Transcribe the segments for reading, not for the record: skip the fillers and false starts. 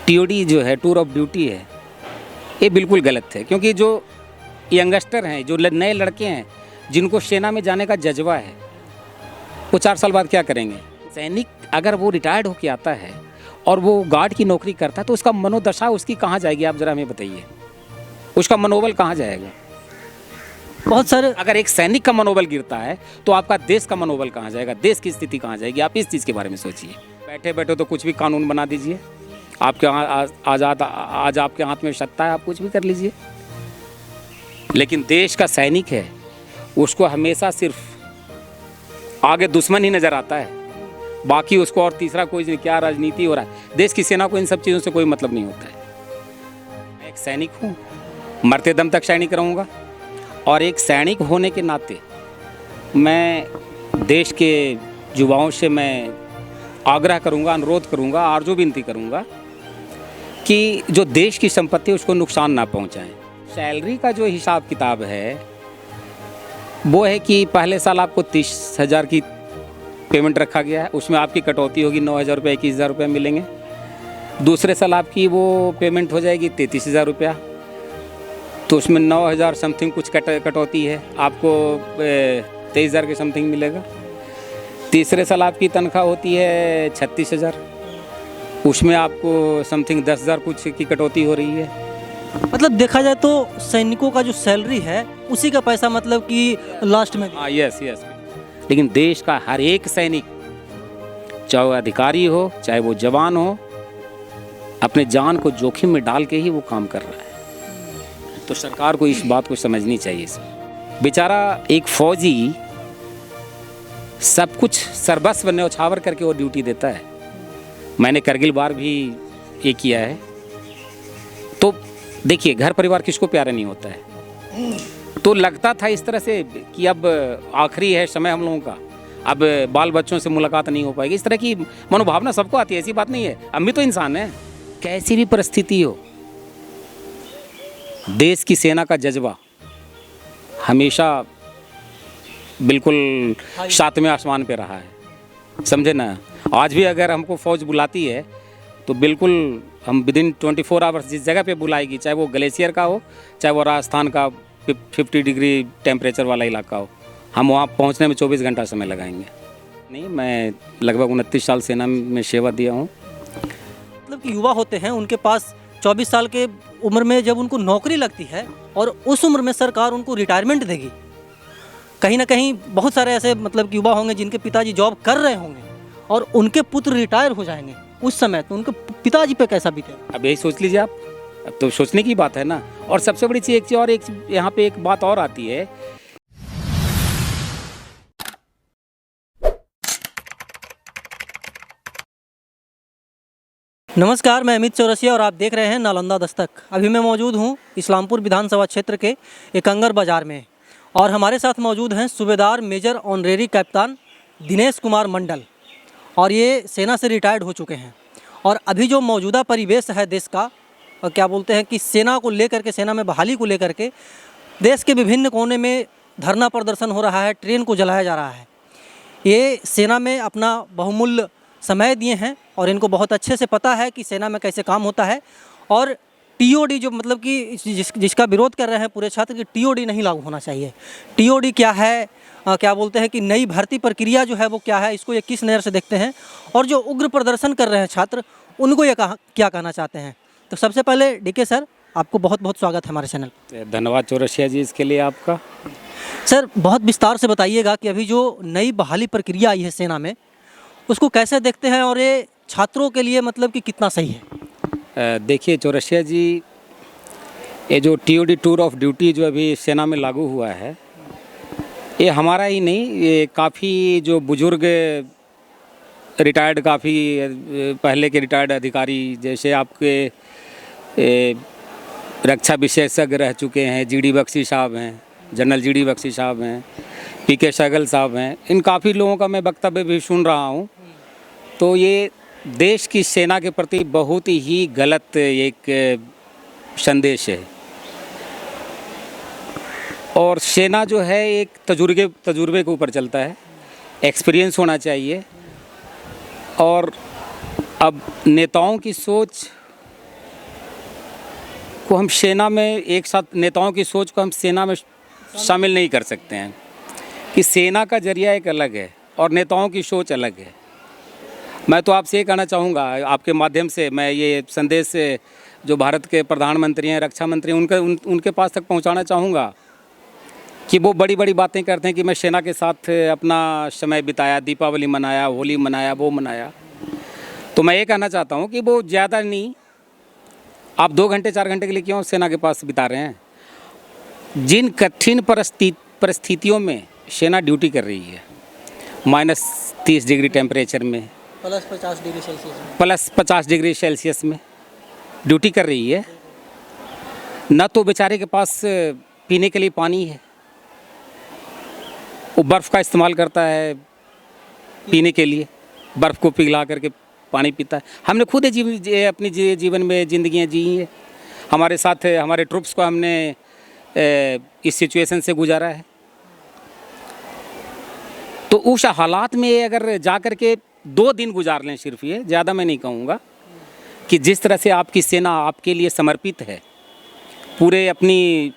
TOD जो है, tour of duty है, ये बिल्कुल गलत है। क्योंकि जो यंगस्टर हैं, जो नए लड़के हैं, जिनको सेना में जाने का जज्बा है, वो 4 साल बाद क्या करेंगे? सैनिक अगर वो रिटायर्ड होकर आता है और वो गार्ड की नौकरी करता है तो उसका मनोदशा उसकी कहाँ जाएगी? आप ज़रा हमें बताइए, उसका मनोबल कहाँ जाएगा? बहुत सारे अगर एक सैनिक का मनोबल गिरता है तो आपका देश का मनोबल कहाँ जाएगा? देश की स्थिति कहाँ जाएगी? आप इस चीज़ के बारे में सोचिए। बैठे बैठे तो कुछ भी कानून बना दीजिए, आपके आज आपके हाथ में सत्ता है, आप कुछ भी कर लीजिए। लेकिन देश का सैनिक है, उसको हमेशा सिर्फ आगे दुश्मन ही नज़र आता है, बाकी उसको और तीसरा कोई क्या राजनीति हो रहा है। देश की सेना को इन सब चीज़ों से कोई मतलब नहीं होता है। मैं एक सैनिक हूँ, मरते दम तक सैनिक रहूँगा, और एक सैनिक होने के नाते मैं देश के युवाओं से मैं आग्रह करूँगा, अनुरोध करूँगा, आरजू विनती करूँगा कि जो देश की संपत्ति है उसको नुकसान ना पहुँचाएं। सैलरी का जो हिसाब किताब है वो है कि पहले साल आपको 30,000 की पेमेंट रखा गया है, उसमें आपकी कटौती होगी 9,000 रुपये, 21,000 रुपये मिलेंगे। दूसरे साल आपकी वो पेमेंट हो जाएगी 33,000 रुपया, तो उसमें 9,000 समथिंग कुछ कटौती है, आपको 23,000 के समथिंग मिलेगा। तीसरे साल आपकी तनख्वाह होती है 36,000, उसमें आपको समथिंग 10,000 कुछ की कटौती हो रही है। मतलब देखा जाए तो सैनिकों का जो सैलरी है उसी का पैसा मतलब कि लास्ट में। हाँ, यस। लेकिन देश का हर एक सैनिक, चाहे वो अधिकारी हो चाहे वो जवान हो, अपने जान को जोखिम में डाल के ही वो काम कर रहा है। तो सरकार को इस बात को समझनी चाहिए। बेचारा एक फौजी सब कुछ सर्वस्व न्यौछावर करके वो ड्यूटी देता है। मैंने करगिल बार भी ये किया है। तो देखिए, घर परिवार किसको प्यारा नहीं होता है। तो लगता था इस तरह से कि अब आखिरी है समय हम लोगों का, अब बाल बच्चों से मुलाकात नहीं हो पाएगी, इस तरह की मनोभावना सबको आती है, ऐसी बात नहीं है। हम भी तो इंसान हैं। कैसी भी परिस्थिति हो, देश की सेना का जज्बा हमेशा बिल्कुल 7वें आसमान पे रहा है, समझे ना। आज भी अगर हमको फौज बुलाती है तो बिल्कुल हम विदिन 24 आवर्स जिस जगह पे बुलाएगी, चाहे वो ग्लेशियर का हो, चाहे वो राजस्थान का 50 डिग्री टेम्परेचर वाला इलाका हो, हम वहाँ पहुँचने में 24 घंटा समय लगाएंगे। नहीं, मैं लगभग 29 साल सेना में सेवा दिया हूँ। मतलब कि युवा होते हैं, उनके पास 24 साल के उम्र में जब उनको नौकरी लगती है और उस उम्र में सरकार उनको रिटायरमेंट देगी, कहीं ना कहीं बहुत सारे ऐसे मतलब कि युवा होंगे जिनके पिताजी जॉब कर रहे होंगे और उनके पुत्र रिटायर हो जाएंगे उस समय, तो उनके पिताजी पे कैसा बीतेगा? अब यही सोच लीजिए आप। अब तो सोचने की बात है ना। और सबसे बड़ी चीज़ एक यहाँ पे एक बात और आती है। नमस्कार, मैं अमित चौरसिया और आप देख रहे हैं नालंदा दस्तक। अभी मैं मौजूद हूँ इस्लामपुर विधानसभा क्षेत्र के एकंगर बाज़ार में, और हमारे साथ मौजूद हैं सूबेदार मेजर ऑनरेरी कप्तान दिनेश कुमार मंडल, और ये सेना से रिटायर्ड हो चुके हैं। और अभी जो मौजूदा परिवेश है देश का, और क्या बोलते हैं कि सेना को लेकर के, सेना में बहाली को लेकर के देश के विभिन्न कोने में धरना प्रदर्शन हो रहा है, ट्रेन को जलाया जा रहा है। ये सेना में अपना बहुमूल्य समय दिए हैं और इनको बहुत अच्छे से पता है कि सेना में कैसे काम होता है। और टीओडी जो मतलब कि जिसका विरोध कर रहे हैं पूरे छात्र कि टीओडी नहीं लागू होना चाहिए। टीओडी क्या है, क्या बोलते हैं कि नई भर्ती प्रक्रिया जो है वो क्या है, इसको ये किस नज़र से देखते हैं, और जो उग्र प्रदर्शन कर रहे हैं छात्र, उनको ये क्या कहना चाहते हैं। तो सबसे पहले डीके सर, आपको बहुत बहुत स्वागत है हमारे चैनल। धन्यवाद चौरसिया जी इसके लिए आपका। सर, बहुत विस्तार से बताइएगा कि अभी जो नई बहाली प्रक्रिया आई है सेना में, उसको कैसे देखते हैं और ये छात्रों के लिए मतलब कि कितना सही है? देखिए चौरसिया जी, ये जो टीओडी टूर ऑफ ड्यूटी जो अभी सेना में लागू हुआ है, ये हमारा ही नहीं, ये काफ़ी जो बुजुर्ग रिटायर्ड, काफ़ी पहले के रिटायर्ड अधिकारी, जैसे आपके रक्षा विशेषज्ञ रह चुके हैं, जीडी बख्शी साहब हैं, जनरल जीडी बख्शी साहब हैं, पीके सहगल साहब हैं, इन काफ़ी लोगों का मैं वक्तव्य भी सुन रहा हूँ। तो ये देश की सेना के प्रति बहुत ही गलत एक संदेश है। और सेना जो है एक तजुर्बे के ऊपर चलता है, एक्सपीरियंस होना चाहिए। और अब नेताओं की सोच को हम सेना में एक साथ, नेताओं की सोच को हम सेना में शामिल नहीं कर सकते हैं कि सेना का जरिया एक अलग है और नेताओं की सोच अलग है। मैं तो आपसे ये कहना चाहूँगा, आपके माध्यम से मैं ये संदेश जो भारत के प्रधानमंत्री हैं, रक्षा मंत्री हैं, उनके पास तक पहुँचाना चाहूँगा कि वो बड़ी बड़ी बातें करते हैं कि मैं सेना के साथ अपना समय बिताया, दीपावली मनाया, होली मनाया, वो मनाया। तो मैं ये कहना चाहता हूँ कि वो ज़्यादा नहीं, आप 2 घंटे 4 घंटे के लिए क्यों सेना के पास बिता रहे हैं। जिन कठिन परिस्थितियों में सेना ड्यूटी कर रही है, -30 डिग्री टेम्परेचर में, +50 डिग्री सेल्सियस में ड्यूटी कर रही है, न तो बेचारे के पास पीने के लिए पानी है, वो बर्फ़ का इस्तेमाल करता है पीने के लिए, बर्फ़ को पिघला करके पानी पीता है। हमने खुद अपनी जीवन में ज़िंदगियाँ जी हैं, हमारे साथ हमारे ट्रूप्स को हमने इस सिचुएशन से गुजारा है। तो उस हालात में अगर जा कर के 2 दिन गुजार लें, सिर्फ ये, ज़्यादा मैं नहीं कहूँगा, कि जिस तरह से आपकी सेना आपके लिए समर्पित है, पूरे अपनी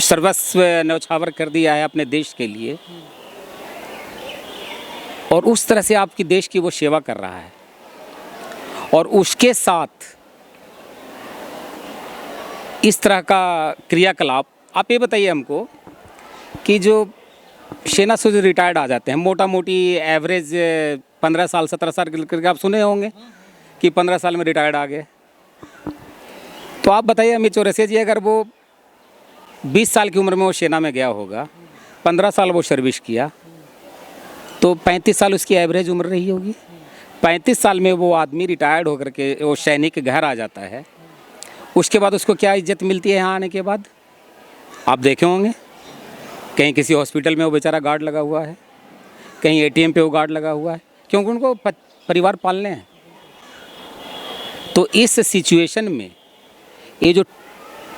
सर्वस्व न्यौछावर कर दिया है अपने देश के लिए, और उस तरह से आपकी देश की वो सेवा कर रहा है, और उसके साथ इस तरह का क्रियाकलाप। आप ये बताइए हमको कि जो सेना से जो रिटायर्ड आ जाते हैं, मोटा मोटी एवरेज 15 साल 17 साल करके आप सुने होंगे कि 15 साल में रिटायर्ड आ गए। तो आप बताइए अमित चौरसिया जी, अगर वो 20 साल की उम्र में वो सेना में गया होगा, 15 साल वो सर्विस किया, तो 35 साल उसकी एवरेज उम्र रही होगी। 35 साल में वो आदमी रिटायर्ड होकर के वो सैनिक घर आ जाता है, उसके बाद उसको क्या इज्जत मिलती है यहाँ आने के बाद? आप देखे होंगे, कहीं किसी हॉस्पिटल में वो बेचारा गार्ड लगा हुआ है, कहीं एटीएम पे वो गार्ड लगा हुआ है, क्योंकि उनको परिवार पालने हैं। तो इस सिचुएशन में ये जो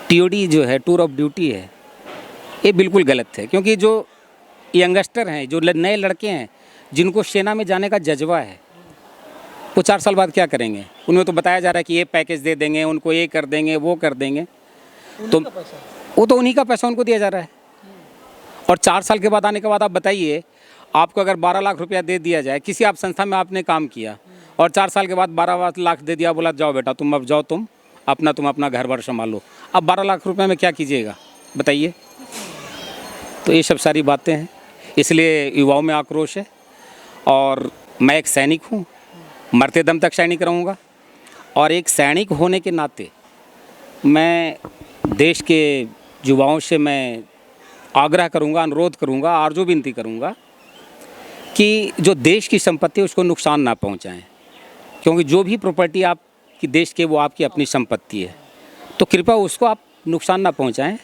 टीओडी जो है, टूर ऑफ ड्यूटी है, ये बिल्कुल गलत है। क्योंकि जो यंगस्टर हैं, जो नए लड़के हैं, जिनको सेना में जाने का जज्बा है, वो 4 साल बाद क्या करेंगे? उन्हें तो बताया जा रहा है कि ये पैकेज दे देंगे, उनको ये कर देंगे, वो कर देंगे, तो वो तो उन्हीं का पैसा उनको दिया जा रहा है। और 4 साल के बाद आने के बाद आप बताइए, आपको अगर 12 लाख रुपया दे दिया जाए, किसी आप संस्था में आपने काम किया और 4 साल के बाद 12 लाख दे दिया, बोला जाओ बेटा तुम अब जाओ, तुम अपना घर बार संभालो, अब 12 लाख रुपये में क्या कीजिएगा बताइए? तो ये सब सारी बातें हैं, इसलिए युवाओं में आक्रोश है। और मैं एक सैनिक हूँ, मरते दम तक सैनिक रहूँगा, और एक सैनिक होने के नाते मैं देश के युवाओं से मैं आग्रह करूँगा, अनुरोध करूँगा, आरजू विनती करूँगा कि जो देश की संपत्ति है उसको नुकसान ना पहुँचाएं, क्योंकि जो भी प्रॉपर्टी आपकी देश के वो आपकी अपनी संपत्ति है, तो कृपया उसको आप नुकसान ना पहुँचाएं।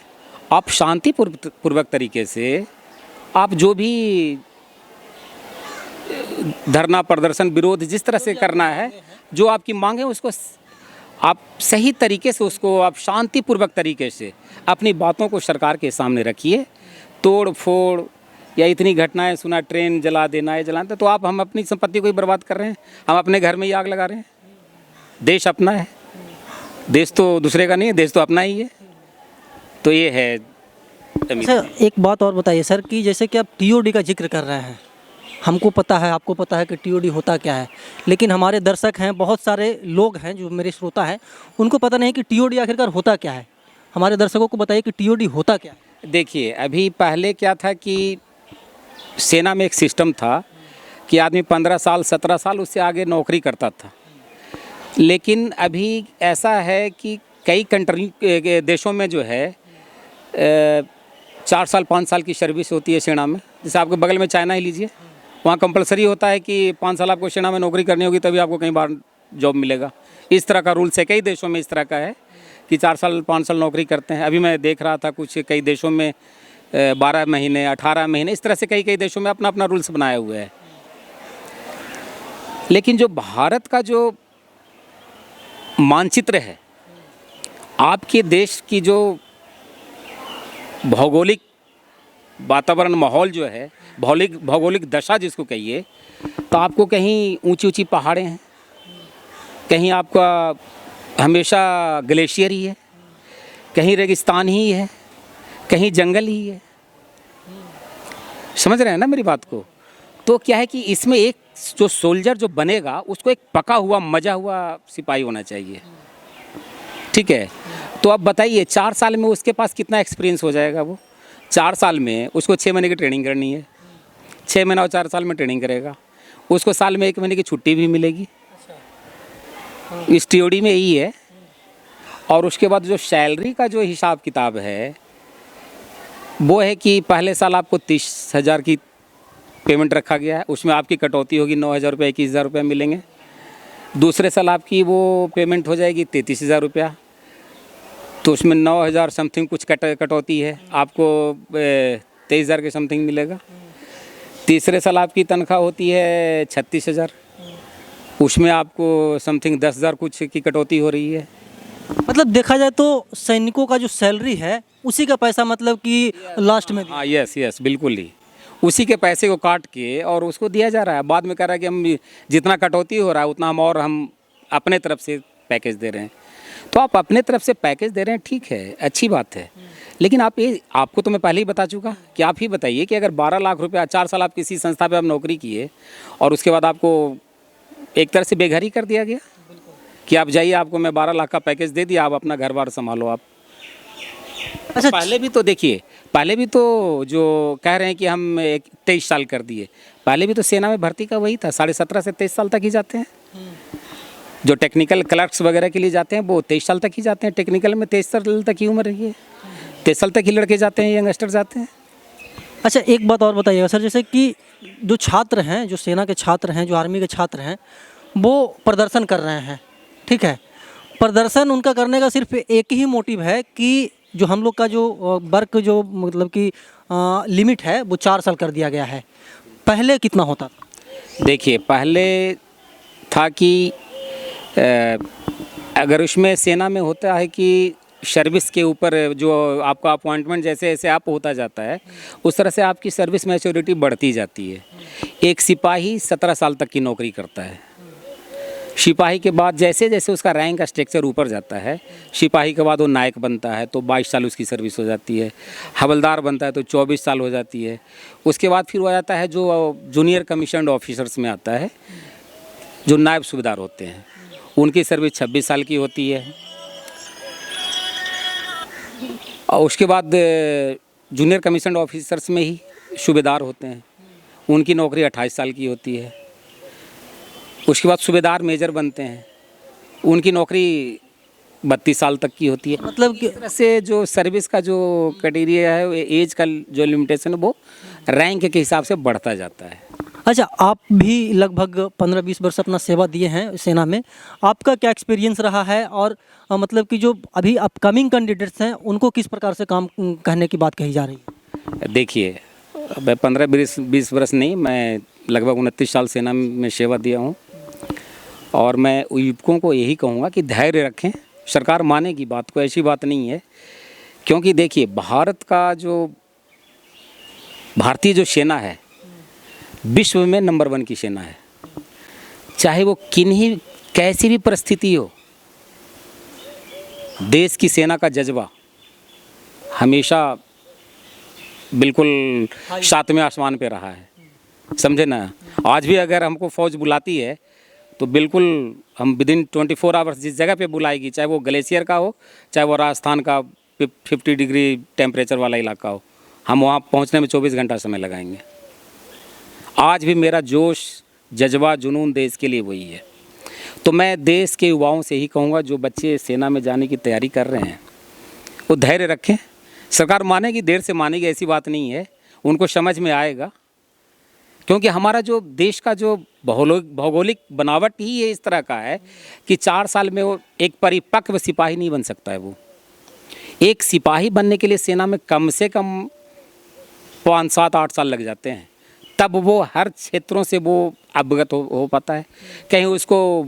आप शांतिपूर्वक तरीके से आप जो भी धरना प्रदर्शन विरोध जिस तरह से करना है, जो आपकी मांग है, उसको आप सही तरीके से, उसको आप शांतिपूर्वक तरीके से अपनी बातों को सरकार के सामने रखिए। तोड़ फोड़ या इतनी घटनाएं सुना, ट्रेन जला देना, ये जलाना, तो हम अपनी संपत्ति को ही बर्बाद कर रहे हैं, हम अपने घर में ही आग लगा रहे हैं। देश अपना है, देश तो दूसरे का नहीं है, देश तो अपना ही है। तो ये है। सर एक बात और बताइए सर, कि जैसे कि आप टीओडी का जिक्र कर रहे हैं, हमको पता है, आपको पता है कि टीओडी होता क्या है, लेकिन हमारे दर्शक हैं, बहुत सारे लोग हैं जो मेरे श्रोता हैं, उनको पता नहीं कि टीओडी आखिरकार होता क्या है। हमारे दर्शकों को बताइए कि टीओडी होता क्या है। देखिए, अभी पहले क्या था कि सेना में एक सिस्टम था कि आदमी 15 साल 17 साल उससे आगे नौकरी करता था, लेकिन अभी ऐसा है कि कई देशों में जो है 4 साल 5 साल की सर्विस होती है सेना में। जैसे आपके बगल में चाइना ही लीजिए, वहाँ कंपलसरी होता है कि 5 साल आपको सेना में नौकरी करनी होगी, तभी आपको कहीं बाहर जॉब मिलेगा। इस तरह का रूल्स है, कई देशों में इस तरह का है कि 4 साल 5 साल नौकरी करते हैं। अभी मैं देख रहा था कुछ कई देशों में 12 महीने 18 महीने, इस तरह से कई देशों में अपना अपना रूल्स बनाए हुए है। लेकिन जो भारत का जो मानचित्र है, आपके देश की जो भौगोलिक वातावरण, माहौल जो है, भौगोलिक दशा जिसको कहिए, तो आपको कहीं ऊंची ऊंची पहाड़ें हैं, कहीं आपका हमेशा ग्लेशियर ही है, कहीं रेगिस्तान ही है, कहीं जंगल ही है। समझ रहे हैं ना मेरी बात को? तो क्या है कि इसमें एक जो सोल्जर जो बनेगा उसको एक पका हुआ मजा हुआ सिपाही होना चाहिए, ठीक है? तो अब बताइए 4 साल में उसके पास कितना एक्सपीरियंस हो जाएगा? वो 4 साल में उसको 6 महीने की ट्रेनिंग करनी है, 6 महीना और 4 साल में ट्रेनिंग करेगा, उसको साल में 1 महीने की छुट्टी भी मिलेगी। इस टीओडी में यही है। और उसके बाद जो सैलरी का जो हिसाब किताब है वो है कि पहले साल आपको 30,000 की पेमेंट रखा गया है, उसमें आपकी कटौती होगी 9,000 रुपये, 21,000 रुपये मिलेंगे। दूसरे साल आपकी वो पेमेंट हो जाएगी 33,000 रुपया, तो उसमें 9,000 समथिंग कुछ कटौती है, आपको 23,000 के समथिंग मिलेगा। तीसरे साल आपकी तनख्वाह होती है 36,000, उसमें आपको समथिंग 10,000 कुछ की कटौती हो रही है। मतलब देखा जाए तो सैनिकों का जो सैलरी है उसी का पैसा मतलब कि लास्ट में हाँ, यस यस, बिल्कुल ही उसी के पैसे को काट के और उसको दिया जा रहा है। बाद में कह रहा है कि हम जितना कटौती हो रहा है उतना हम अपने तरफ से पैकेज दे रहे हैं। तो आप अपने तरफ से पैकेज दे रहे हैं, ठीक है, अच्छी बात है, लेकिन आपको तो मैं पहले ही बता चुका कि आप ही बताइए कि अगर 12 लाख रुपया 4 साल आप किसी संस्था पे आप नौकरी किए और उसके बाद आपको एक तरह से बेघर ही कर दिया गया कि आप जाइए, आपको मैं 12 लाख का पैकेज दे दिया, आप अपना घर बार संभालो आप। अच्छा, पहले भी तो देखिए, पहले भी तो जो कह रहे हैं कि हम 23 साल कर दिए, पहले भी तो सेना में भर्ती का वही था, 17.5 से 23 साल तक ही जाते हैं। जो टेक्निकल क्लर्क्स वगैरह के लिए जाते हैं वो 23 साल तक ही जाते हैं। टेक्निकल में 23 साल तक ही उम्र रही है, 23 साल तक ही लड़के जाते हैं, यंगस्टर जाते हैं। अच्छा एक बात और बताइएगा सर, जैसे कि जो छात्र हैं, जो सेना के छात्र हैं, जो आर्मी के छात्र हैं, वो प्रदर्शन कर रहे हैं, ठीक है? प्रदर्शन उनका करने का सिर्फ एक ही मोटिव है कि जो हम लोग का जो वर्क जो मतलब कि लिमिट है वो 4 साल कर दिया गया है। पहले कितना होता था? देखिए, पहले था कि अगर उसमें सेना में होता है कि सर्विस के ऊपर जो आपका अपॉइंटमेंट जैसे जैसे आप होता जाता है उस तरह से आपकी सर्विस मैच्योरिटी बढ़ती जाती है। एक सिपाही 17 साल तक की नौकरी करता है। सिपाही के बाद जैसे जैसे उसका रैंक का स्ट्रक्चर ऊपर जाता है, सिपाही के बाद वो नायक बनता है तो 22 साल उसकी सर्विस हो जाती है। हवलदार बनता है तो 24 साल हो जाती है। उसके बाद फिर वो आ जाता है जो जूनियर कमीशन्ड ऑफिसर्स में आता है, जो नायब सूबेदार होते हैं, उनकी सर्विस 26 साल की होती है। और उसके बाद जूनियर कमीशन्ड ऑफिसर्स में ही सूबेदार होते हैं, उनकी नौकरी 28 साल की होती है। उसके बाद सूबेदार मेजर बनते हैं, उनकी नौकरी 32 साल तक की होती है। मतलब कि इस तरह से जो सर्विस का जो क्राइटेरिया है, एज का जो लिमिटेशन है वो रैंक के हिसाब से बढ़ता जाता है। अच्छा, आप भी लगभग 15-20 वर्ष अपना सेवा दिए हैं सेना में, आपका क्या एक्सपीरियंस रहा है? और मतलब कि जो अभी अपकमिंग कैंडिडेट्स हैं उनको किस प्रकार से काम कहने की बात कही जा रही है? देखिए, मैं 15-20 वर्ष नहीं, मैं लगभग 29 साल सेना में सेवा दिया हूँ। और मैं युवकों को यही कहूँगा कि धैर्य रखें, सरकार मानेगी बात को, ऐसी बात नहीं है। क्योंकि देखिए, भारतीय जो सेना है विश्व में नंबर 1 की सेना है। चाहे वो किन्हीं कैसी भी परिस्थिति हो, देश की सेना का जज्बा हमेशा बिल्कुल 7वें आसमान पे रहा है, समझे ना? आज भी अगर हमको फौज बुलाती है तो बिल्कुल हम विदिन 24 आवर्स जिस जगह पे बुलाएगी, चाहे वो ग्लेशियर का हो, चाहे वो राजस्थान का 50 डिग्री टेम्परेचर वाला इलाका हो, हम वहाँ पहुँचने में 24 घंटा समय लगाएंगे। आज भी मेरा जोश, जज्बा, जुनून देश के लिए वही है। तो मैं देश के युवाओं से ही कहूँगा, जो बच्चे सेना में जाने की तैयारी कर रहे हैं वो धैर्य रखें। सरकार मानेगी, देर से मानेगी, ऐसी बात नहीं है, उनको समझ में आएगा। क्योंकि हमारा जो देश का जो भौगोलिक बनावट ही ये इस तरह का है कि 4 साल में वो एक परिपक्व सिपाही नहीं बन सकता है। वो एक सिपाही बनने के लिए सेना में कम से कम 5, 7, 8 साल लग जाते हैं, तब वो हर क्षेत्रों से वो अवगत हो पाता है। कहीं उसको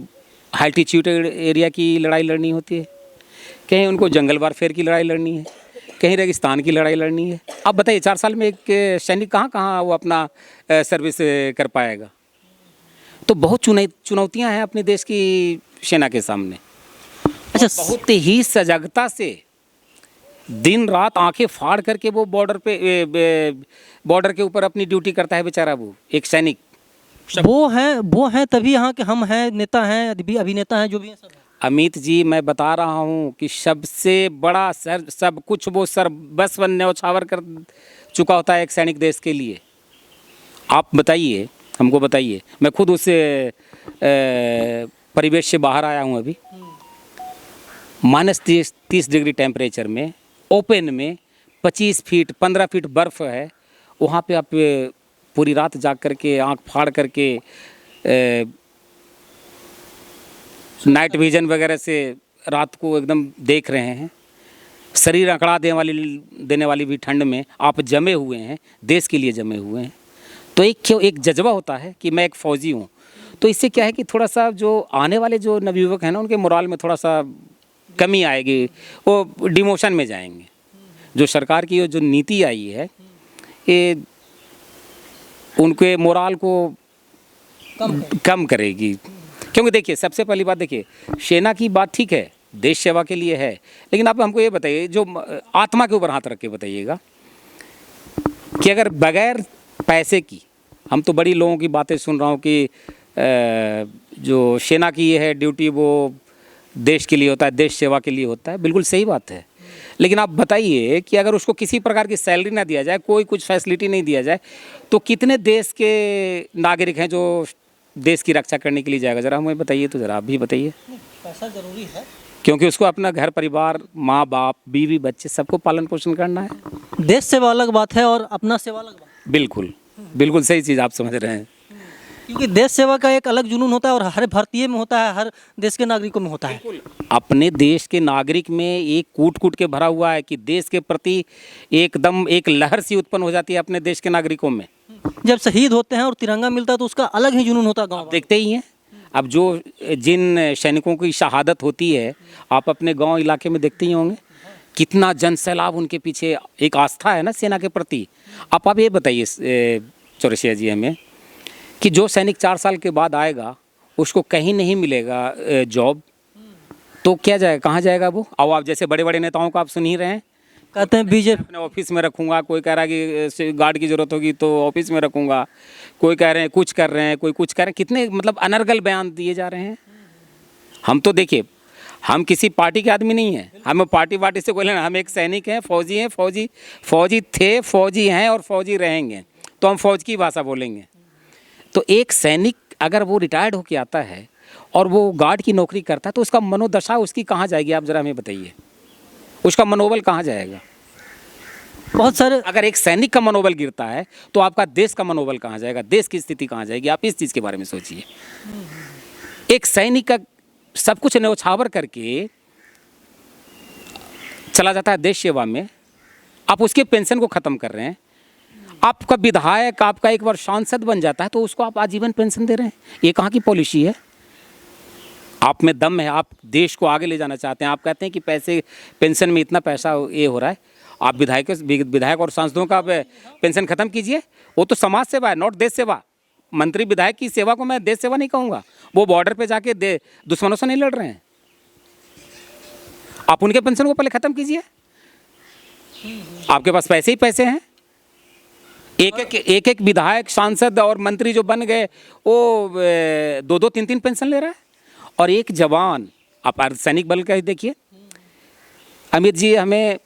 अल्टीट्यूड एरिया की लड़ाई लड़नी होती है, कहीं उनको जंगल वारफेयर की लड़ाई लड़नी है, कहीं रेगिस्तान की लड़ाई लड़नी है। अब बताइए 4 साल में एक सैनिक कहाँ कहाँ वो अपना सर्विस कर पाएगा? तो बहुत चुनौतियाँ हैं अपने देश की सेना के सामने। अच्छा, बहुत ही सजगता से दिन रात आंखें फाड़ करके वो बॉर्डर के ऊपर अपनी ड्यूटी करता है बेचारा, वो एक सैनिक। वो हैं तभी यहाँ के हम हैं, नेता हैं, अभिनेता हैं, जो भी हैं सब हैं। अमित जी, मैं बता रहा हूँ कि सबसे बड़ा सर सब कुछ वो सर बस न्यौछावर कर चुका होता है एक सैनिक देश के लिए। आप बताइए, हमको बताइए, मैं खुद उस परिवेश से बाहर आया हूँ अभी। -30 डिग्री टेम्परेचर में, ओपन में, 25 फीट 15 फीट बर्फ़ है। वहाँ पे आप पूरी रात जाग करके आँख फाड़ करके नाइट विजन वगैरह से रात को एकदम देख रहे हैं। शरीर अकड़ा देने वाली भी ठंड में आप जमे हुए हैं, देश के लिए जमे हुए हैं। तो एक जज्बा होता है कि मैं एक फ़ौजी हूँ। तो इससे क्या है कि थोड़ा सा जो आने वाले जो नवयुवक हैं ना, उनके मोराल में थोड़ा सा कमी आएगी, वो डिमोशन में जाएंगे। जो सरकार की जो नीति आई है, ये उनके मोराल को कम करेगी। क्योंकि देखिए, सबसे पहली बात देखिए, सेना की बात ठीक है, देश सेवा के लिए है, लेकिन आप हमको ये बताइए, जो आत्मा के ऊपर हाथ रख के बताइएगा कि अगर बगैर पैसे की, हम तो बड़ी लोगों की बातें सुन रहा हूँ कि जो सेना की ये है ड्यूटी, वो देश के लिए होता है, देश सेवा के लिए होता है, बिल्कुल सही बात है। लेकिन आप बताइए कि अगर उसको किसी प्रकार की सैलरी ना दिया जाए, कोई कुछ फैसिलिटी नहीं दिया जाए, तो कितने देश के नागरिक हैं जो देश की रक्षा करने के लिए जाएगा? ज़रा हमें बताइए, तो ज़रा आप भी बताइए। पैसा जरूरी है, क्योंकि उसको अपना घर परिवार, माँ बाप, बीवी बच्चे, सबको पालन पोषण करना है। देश सेवा अलग बात है और अपना सेवा अलग बात। बिल्कुल बिल्कुल सही चीज़ आप समझ रहे हैं। क्योंकि देश सेवा का एक अलग जुनून होता है और हर भारतीय में होता है, हर देश के नागरिकों में होता है। अपने देश के नागरिक में एक कूट कूट के भरा हुआ है कि देश के प्रति एकदम एक लहर सी उत्पन्न हो जाती है अपने देश के नागरिकों में। जब शहीद होते हैं और तिरंगा मिलता है तो उसका अलग ही जुनून होता है गाँव। देखते ही हैं, अब जो जिन सैनिकों की शहादत होती है, आप अपने गांव इलाके में देखते ही होंगे, कितना जन सैलाब उनके पीछे, एक आस्था है ना सेना के प्रति। आप ये बताइए चौरसिया जी हमें कि जो सैनिक 4 साल के बाद आएगा, उसको कहीं नहीं मिलेगा जॉब, तो क्या जाएगा, कहाँ जाएगा वो? और आप जैसे बड़े बड़े नेताओं को आप सुन ही रहे हैं, कहते हैं बीजेपी अपने ऑफिस में रखूंगा, कोई कह रहा है कि गार्ड की ज़रूरत होगी तो ऑफिस में रखूंगा, कोई कह रहे हैं कुछ कर रहे हैं, कोई कुछ कर रहे हैं। कितने मतलब अनर्गल बयान दिए जा रहे हैं। हम तो देखिए, हम किसी पार्टी के आदमी नहीं हैं, हमें पार्टी वार्टी से कोई लेना, हम एक सैनिक हैं, फौजी हैं, फौजी थे, फौजी हैं और फौजी रहेंगे, तो हम फौज की भाषा बोलेंगे। तो एक सैनिक अगर वो रिटायर्ड होकर आता है और वो गार्ड की नौकरी करता है, तो उसका मनोदशा उसकी कहाँ जाएगी? आप ज़रा हमें बताइए, उसका मनोबल कहाँ जाएगा? बहुत सारे, अगर एक सैनिक का मनोबल गिरता है तो आपका देश का मनोबल कहाँ जाएगा, देश की स्थिति कहाँ जाएगी? आप इस चीज़ के बारे में सोचिए। एक सैनिक का सब कुछ न्यौछावर करके चला जाता है देश सेवा में, आप उसके पेंशन को ख़त्म कर रहे हैं। आपका विधायक, आपका एक बार सांसद बन जाता है तो उसको आप आजीवन पेंशन दे रहे हैं। ये कहाँ की पॉलिसी है? आप में दम है, आप देश को आगे ले जाना चाहते हैं, आप कहते हैं कि पैसे, पेंशन में इतना पैसा ये हो रहा है, आप विधायक और सांसदों का पेंशन खत्म कीजिए। वो तो समाज सेवा है, नॉट देश सेवा। मंत्री विधायक की सेवा को मैं देश सेवा नहीं कहूँगा। वो बॉर्डर पे जाके दुश्मनों से नहीं लड़ रहे हैं। आप उनके पेंशन को पहले ख़त्म कीजिए। आपके पास पैसे ही पैसे हैं। एक विधायक, सांसद और मंत्री जो बन गए, वो 2-2, 3-3 पेंशन ले रहा है। और एक जवान, आप अर्धसैनिक बल का ही देखिए। अमित जी, हमें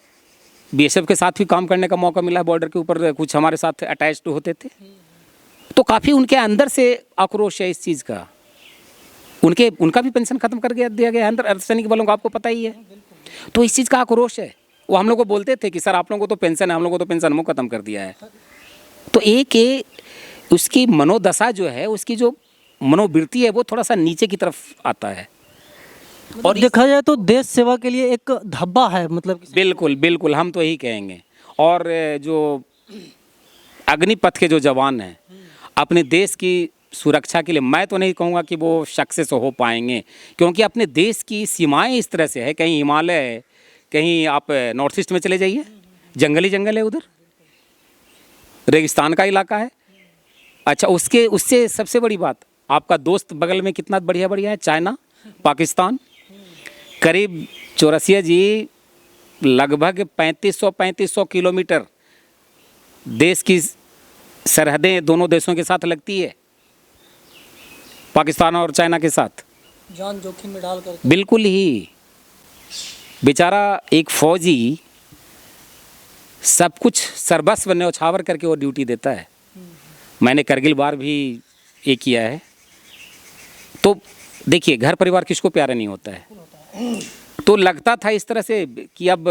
बीएसएफ के साथ भी काम करने का मौका मिला है, बॉर्डर के ऊपर कुछ हमारे साथ अटैच्ड होते थे, तो काफ़ी उनके अंदर से आक्रोश है इस चीज़ का। उनका भी पेंशन खत्म कर दिया गया अंदर अर्धसैनिक बलों का, आपको पता ही है। तो इस चीज़ का आक्रोश है। वो हम लोग को बोलते थे कि सर आप लोगों को तो पेंशन है, हम लोगों को तो पेंशन हमको खत्म कर दिया है। तो एक उसकी मनोदशा जो है, उसकी जो मनोवृत्ति है, वो थोड़ा सा नीचे की तरफ आता है। और देखा जाए तो देश सेवा के लिए एक धब्बा है, मतलब बिल्कुल बिल्कुल, हम तो यही कहेंगे। और जो अग्निपथ के जो जवान हैं, अपने देश की सुरक्षा के लिए, मैं तो नहीं कहूँगा कि वो सक्सेस हो पाएंगे, क्योंकि अपने देश की सीमाएं इस तरह से है, कहीं हिमालय है, कहीं आप नॉर्थ ईस्ट में चले जाइए, जंगल है, उधर रेगिस्तान का इलाका है। अच्छा, उससे सबसे बड़ी बात, आपका दोस्त बगल में कितना बढ़िया है, चाइना, पाकिस्तान। करीब चौरसिया जी लगभग 3500 किलोमीटर देश की सरहदें दोनों देशों के साथ लगती है, पाकिस्तान और चाइना के साथ। जान जोखिम में डाल कर बिल्कुल ही। बेचारा एक फौजी सब कुछ सर्वस्व न्यौछावर करके वो ड्यूटी देता है। मैंने करगिल वार भी ये किया है। तो देखिए, घर परिवार किसको प्यारा नहीं होता है। तो लगता था इस तरह से कि अब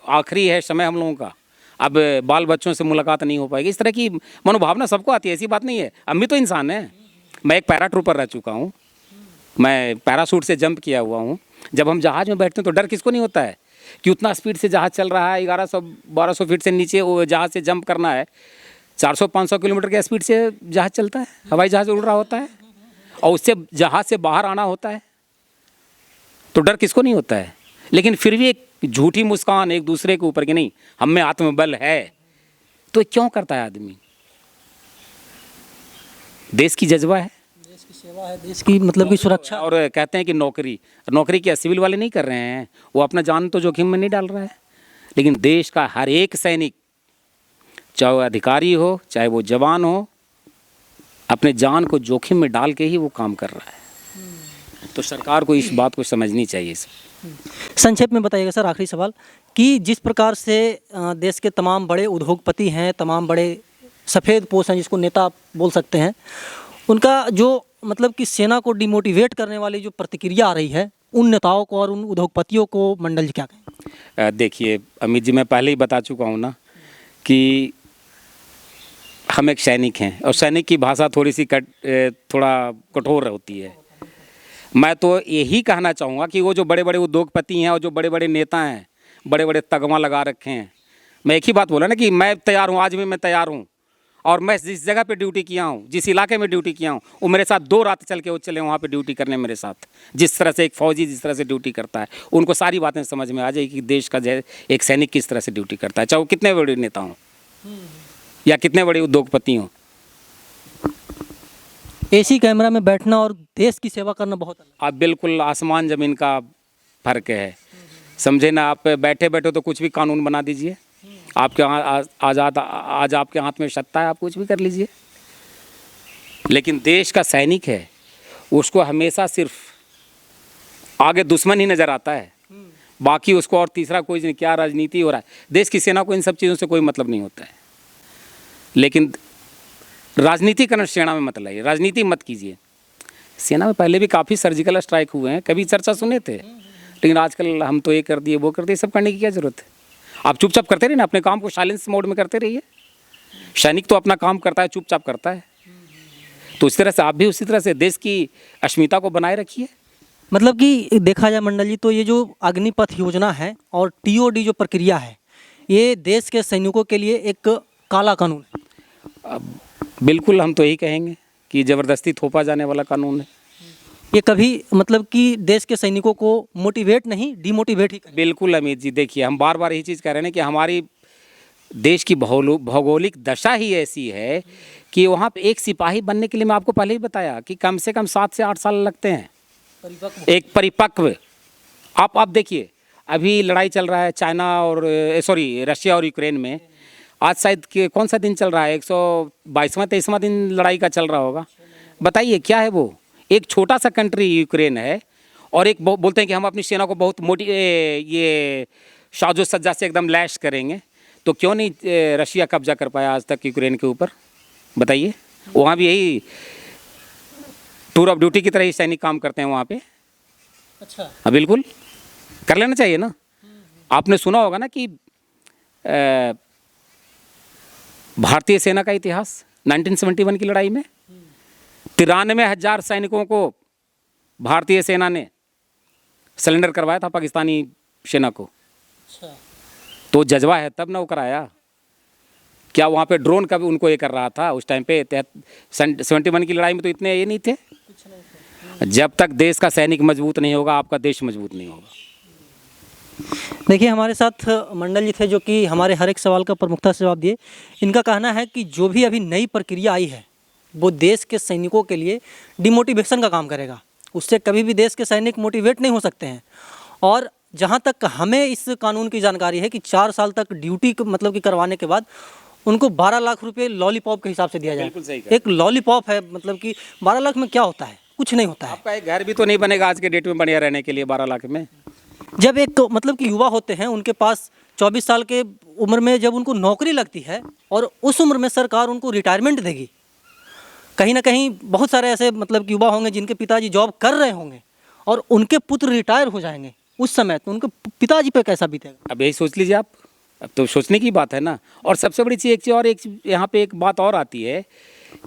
आखिरी है समय हम लोगों का, अब बाल बच्चों से मुलाकात नहीं हो पाएगी। इस तरह की मनोभावना सबको आती है, ऐसी बात नहीं है। हम भी तो इंसान हैं। मैं एक पैरा ट्रूपर रह चुका हूँ, मैं पैराशूट से जंप किया हुआ हूँ। जब हम जहाज़ में बैठते हैं तो डर किसको नहीं होता है कि उतना स्पीड से जहाज़ चल रहा है, 1100-1200 फीट से नीचे वो जहाज़ से जंप करना है। 400-500 किलोमीटर के स्पीड से जहाज़ चलता है, हवाई जहाज़ उड़ रहा होता है, और उससे जहाज़ से बाहर आना होता है। तो डर किसको नहीं होता है। लेकिन फिर भी एक झूठी मुस्कान एक दूसरे के ऊपर कि नहीं हम में आत्मबल है, तो क्यों करता है आदमी। देश की जज्बा है, देश की सेवा है, देश की मतलब की सुरक्षा। और कहते हैं कि नौकरी क्या सिविल वाले नहीं कर रहे हैं, वो अपना जान तो जोखिम में नहीं डाल रहा है। लेकिन देश का हर एक सैनिक, चाहे वो अधिकारी हो चाहे वो जवान हो, अपने जान को जोखिम में डाल के ही वो काम कर रहा है। तो सरकार को इस बात को समझनी चाहिए। संक्षेप में बताइएगा सर, आखिरी सवाल, कि जिस प्रकार से देश के तमाम बड़े उद्योगपति हैं, तमाम बड़े सफ़ेद पोश हैं जिसको नेता बोल सकते हैं, उनका जो मतलब कि सेना को डिमोटिवेट करने वाली जो प्रतिक्रिया आ रही है, उन नेताओं को और उन उद्योगपतियों को मंडल जी क्या कहें। देखिए अमित जी, मैं पहले ही बता चुका हूँ ना कि हम एक सैनिक हैं, और सैनिक की भाषा थोड़ी सी थोड़ा कठोर होती है। मैं तो यही कहना चाहूँगा कि वो जो बड़े बड़े उद्योगपति हैं और जो बड़े बड़े नेता हैं, बड़े बड़े तगमा लगा रखे हैं, मैं एक ही बात बोला ना कि मैं तैयार हूँ, आज भी मैं तैयार हूँ। और मैं जिस जगह पे ड्यूटी किया हूँ, जिस इलाके में ड्यूटी किया हूँ, वो मेरे साथ 2 रात चल के वो चले वहाँ पे ड्यूटी करने मेरे साथ। जिस तरह से एक फ़ौजी जिस तरह से ड्यूटी करता है, उनको सारी बातें समझ में आ जाएगी कि देश का एक सैनिक किस तरह से ड्यूटी करता है, चाहे वो कितने बड़े नेता हों या कितने बड़े उद्योगपति हों। एसी कैमरा में बैठना और देश की सेवा करना बहुत अलग। आप बिल्कुल आसमान ज़मीन का फ़र्क है, समझे ना। आप बैठे बैठे तो कुछ भी कानून बना दीजिए, आपके आज आपके हाथ में सत्ता है, आप कुछ भी कर लीजिए। लेकिन देश का सैनिक है, उसको हमेशा सिर्फ आगे दुश्मन ही नज़र आता है, बाकी उसको और तीसरा कोई नहीं, क्या राजनीति हो रहा है। देश की सेना को इन सब चीज़ों से कोई मतलब नहीं होता है। लेकिन राजनीति करना सेना में मत लाइए, राजनीति मत कीजिए। सेना में पहले भी काफ़ी सर्जिकल स्ट्राइक हुए हैं, कभी चर्चा सुने थे। लेकिन आजकल हम तो ये कर दिए वो कर दिए, सब करने की क्या ज़रूरत है। आप चुपचाप करते रहिए ना, अपने काम को साइलेंस मोड में करते रहिए। सैनिक तो अपना काम करता है, चुपचाप करता है। तो इस तरह से आप भी उसी तरह से देश की अस्मिता को बनाए रखिए। मतलब कि देखा जाए मंडल जी, तो ये जो अग्निपथ योजना है और टीओडी जो प्रक्रिया है, ये देश के सैनिकों के लिए एक काला कानून है। बिल्कुल, हम तो यही कहेंगे कि ज़बरदस्ती थोपा जाने वाला कानून है। ये कभी मतलब कि देश के सैनिकों को मोटिवेट नहीं, डिमोटिवेट ही करे। बिल्कुल अमित जी, देखिए हम बार बार यही चीज़ कह रहे हैं कि हमारी देश की भौगोलिक दशा ही ऐसी है कि वहाँ पे एक सिपाही बनने के लिए, मैं आपको पहले ही बताया कि कम से कम 7 से 8 साल लगते हैं एक परिपक्व। आप देखिए, अभी लड़ाई चल रहा है चाइना और रशिया और यूक्रेन में। आज शायद कौन सा दिन चल रहा है, 122वां-23वां दिन लड़ाई का चल रहा होगा। बताइए क्या है वो। एक छोटा सा कंट्री यूक्रेन है, और एक बोलते हैं कि हम अपनी सेना को बहुत ये साजो सज्जा से एकदम लैश करेंगे। तो क्यों नहीं रशिया कब्जा कर पाया आज तक यूक्रेन के ऊपर, बताइए। वहाँ भी यही टूर ऑफ ड्यूटी की तरह ही सैनिक काम करते हैं वहाँ पे। अच्छा, हाँ बिल्कुल, कर लेना चाहिए ना। आपने सुना होगा ना कि भारतीय सेना का इतिहास 1971 की लड़ाई में 93,000 सैनिकों को भारतीय सेना ने सरेंडर करवाया था पाकिस्तानी सेना को। अच्छा, तो जज्बा है तब ना वो कराया। क्या वहाँ पे ड्रोन का भी उनको ये कर रहा था उस टाइम पे? 71 की लड़ाई में तो इतने ये नहीं थे। जब तक देश का सैनिक मजबूत नहीं होगा, आपका देश मजबूत नहीं होगा। देखिए हमारे साथ मंडल जी थे जो कि हमारे हर एक सवाल का प्रमुखता से जवाब दिए। इनका कहना है कि जो भी अभी नई प्रक्रिया आई है वो देश के सैनिकों के लिए डिमोटिवेशन का काम करेगा। उससे कभी भी देश के सैनिक मोटिवेट नहीं हो सकते हैं। और जहाँ तक हमें इस कानून की जानकारी है कि 4 साल तक ड्यूटी मतलब कि करवाने के बाद उनको 12 लाख रुपए लॉलीपॉप के हिसाब से दिया बिल्कुल सही जाए। कहा। एक लॉलीपॉप है, मतलब कि 12 लाख में क्या होता है? कुछ नहीं होता है। आपका एक घर भी तो नहीं बनेगा आज के डेट में बढ़िया रहने के लिए 12 लाख में। जब एक मतलब कि युवा होते हैं, उनके पास 24 साल के उम्र में जब उनको नौकरी लगती है और उस उम्र में सरकार उनको रिटायरमेंट देगी, कहीं ना कहीं बहुत सारे ऐसे मतलब कि युवा होंगे जिनके पिताजी जॉब कर रहे होंगे और उनके पुत्र रिटायर हो जाएंगे उस समय, तो उनके पिताजी पे कैसा बीतेगा? अब यही सोच लीजिए आप, अब तो सोचने की बात है ना। और सबसे बड़ी चीज़ एक यहाँ पे एक बात और आती है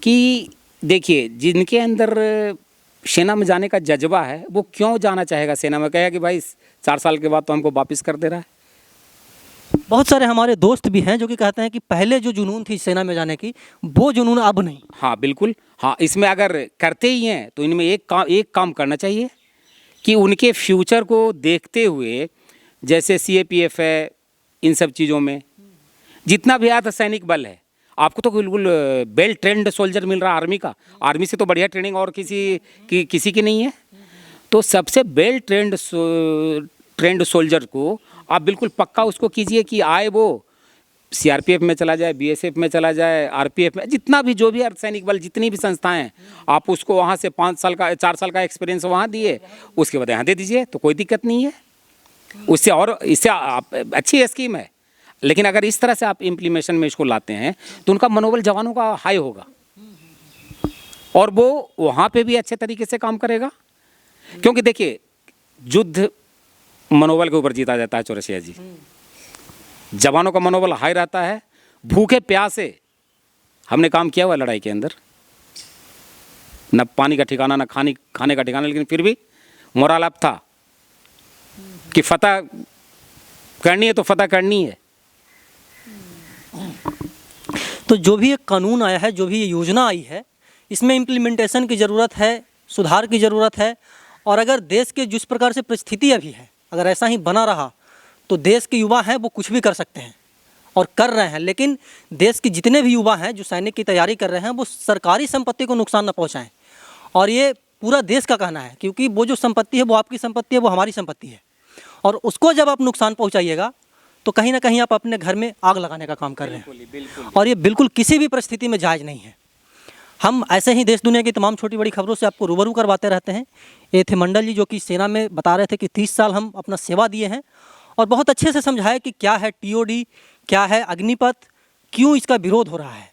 कि देखिए, जिनके अंदर सेना में जाने का जज्बा है वो क्यों जाना चाहेगा सेना में? कहेगा कि भाई 4 साल के बाद तो हमको वापस कर दे रहा है। बहुत सारे हमारे दोस्त भी हैं जो कि कहते हैं कि पहले जो जुनून थी सेना में जाने की, वो जुनून अब नहीं। हाँ बिल्कुल, हाँ इसमें अगर करते ही हैं तो इनमें एक काम करना चाहिए कि उनके फ्यूचर को देखते हुए, जैसे CAPF है, इन सब चीज़ों में जितना भी अर्धसैनिक बल है, आपको तो बिल्कुल वेल ट्रेंड सोल्जर मिल रहा है आर्मी का। आर्मी से तो बढ़िया ट्रेनिंग और किसी की नहीं है। तो सबसे वेल ट्रेंड सोल्जर को आप बिल्कुल पक्का उसको कीजिए कि आए वो CRPF में चला जाए, BSF में चला जाए, RPF में, जितना भी जो भी अर्धसैनिक बल जितनी भी संस्थाएं हैं, आप उसको वहाँ से 4 साल का एक्सपीरियंस वहाँ दिए, उसके बाद यहाँ दे दीजिए, तो कोई दिक्कत नहीं है। उससे और इससे आप अच्छी स्कीम है। लेकिन अगर इस तरह से आप इम्प्लीमेशन में इसको लाते हैं तो उनका मनोबल जवानों का हाई होगा और वो वहाँ पे भी अच्छे तरीके से काम करेगा। क्योंकि देखिए, युद्ध मनोबल के ऊपर जीता जाता है चौरसिया जी। जवानों का मनोबल हाई रहता है। भूखे प्यासे हमने काम किया हुआ लड़ाई के अंदर, न पानी का ठिकाना, न खाने का ठिकाना, लेकिन फिर भी मोराल अप था कि फतह करनी है तो फतह करनी है। तो जो भी एक कानून आया है, जो भी ये योजना आई है, इसमें इम्प्लीमेंटेशन की ज़रूरत है, सुधार की ज़रूरत है। और अगर देश के जिस प्रकार से परिस्थिति अभी है, अगर ऐसा ही बना रहा तो देश के युवा हैं वो कुछ भी कर सकते हैं और कर रहे हैं। लेकिन देश के जितने भी युवा हैं जो सैनिक की तैयारी कर रहे हैं, वो सरकारी संपत्ति को नुकसान न पहुंचाएं। और ये पूरा देश का कहना है, क्योंकि वो जो संपत्ति है वो आपकी संपत्ति है, वो हमारी संपत्ति है। और उसको जब आप नुकसान पहुंचाइएगा तो कहीं ना कहीं आप अपने घर में आग लगाने का काम कर रहे हैं। और ये बिल्कुल किसी भी परिस्थिति में जायज़ नहीं है। हम ऐसे ही देश दुनिया की तमाम छोटी बड़ी खबरों से आपको रूबरू करवाते रहते हैं। ये थे मंडल जी, जो कि सेना में बता रहे थे कि 30 साल हम अपना सेवा दिए हैं और बहुत अच्छे से समझाया कि क्या है TOD, क्या है अग्निपथ, क्यों इसका विरोध हो रहा है।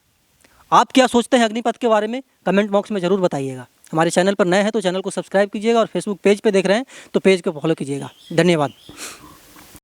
आप क्या सोचते हैं अग्निपथ के बारे में? कमेंट बॉक्स में ज़रूर बताइएगा। हमारे चैनल पर नए हैं तो चैनल को सब्सक्राइब कीजिएगा और फेसबुक पेज पे देख रहे हैं तो पेज को फॉलो कीजिएगा। धन्यवाद।